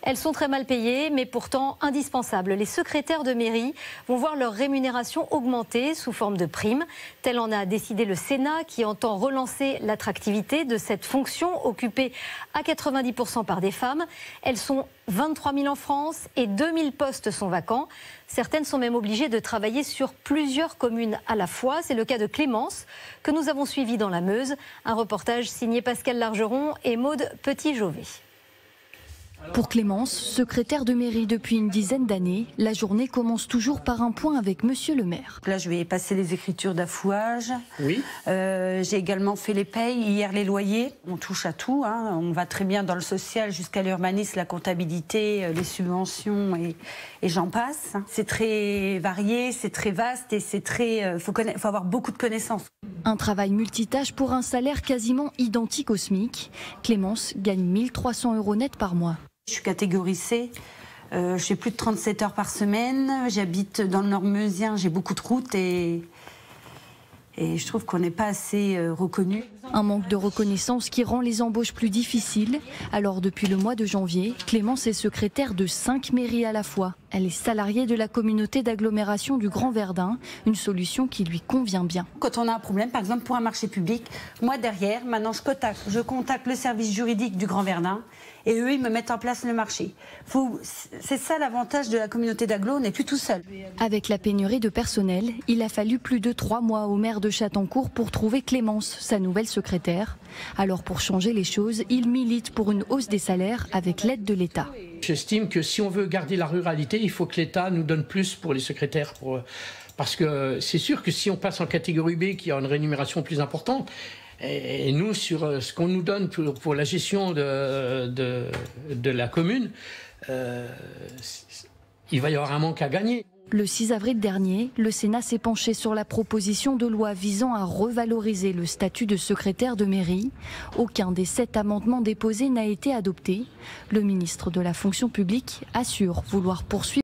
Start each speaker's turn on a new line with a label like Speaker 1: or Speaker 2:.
Speaker 1: Elles sont très mal payées, mais pourtant indispensables. Les secrétaires de mairie vont voir leur rémunération augmenter sous forme de primes. Tel en a décidé le Sénat, qui entend relancer l'attractivité de cette fonction occupée à 90% par des femmes. Elles sont 23 000 en France et 2 000 postes sont vacants. Certaines sont même obligées de travailler sur plusieurs communes à la fois. C'est le cas de Clémence, que nous avons suivi dans la Meuse. Un reportage signé Pascal Largeron et Maude Petit-Jovet.
Speaker 2: Pour Clémence, secrétaire de mairie depuis une dizaine d'années, la journée commence toujours par un point avec monsieur le maire.
Speaker 3: Là, je vais passer les écritures d'affouage.
Speaker 4: Oui.
Speaker 3: J'ai également fait les payes, hier les loyers. On touche à tout, hein. On va très bien dans le social jusqu'à l'urbanisme, la comptabilité, les subventions et j'en passe. C'est très varié, c'est très vaste et c'est très. Faut avoir beaucoup de connaissances.
Speaker 2: Un travail multitâche pour un salaire quasiment identique au SMIC. Clémence gagne 1 300 € net par mois.
Speaker 3: Je suis catégorie C, je fais plus de 37 heures par semaine, j'habite dans le Nord meusien, j'ai beaucoup de routes et je trouve qu'on n'est pas assez reconnu.
Speaker 2: Un manque de reconnaissance qui rend les embauches plus difficiles. Alors depuis le mois de janvier, Clémence est secrétaire de 5 mairies à la fois. Elle est salariée de la communauté d'agglomération du Grand Verdun, une solution qui lui convient bien.
Speaker 3: Quand on a un problème, par exemple pour un marché public, moi derrière, maintenant je contacte le service juridique du Grand Verdun et eux ils me mettent en place le marché. C'est ça l'avantage de la communauté d'agglo, on n'est plus tout seul.
Speaker 2: Avec la pénurie de personnel, il a fallu plus de 3 mois au maire de Châtencourt pour trouver Clémence, sa nouvelle secrétaire. Alors pour changer les choses, il milite pour une hausse des salaires avec l'aide de l'État.
Speaker 4: J'estime que si on veut garder la ruralité, il faut que l'État nous donne plus pour les secrétaires. Parce que c'est sûr que si on passe en catégorie B, qui a une rémunération plus importante, et nous, sur ce qu'on nous donne pour la gestion de la commune, il va y avoir un manque à gagner.
Speaker 2: Le 6 avril dernier, le Sénat s'est penché sur la proposition de loi visant à revaloriser le statut de secrétaire de mairie. Aucun des 7 amendements déposés n'a été adopté. Le ministre de la fonction publique assure vouloir poursuivre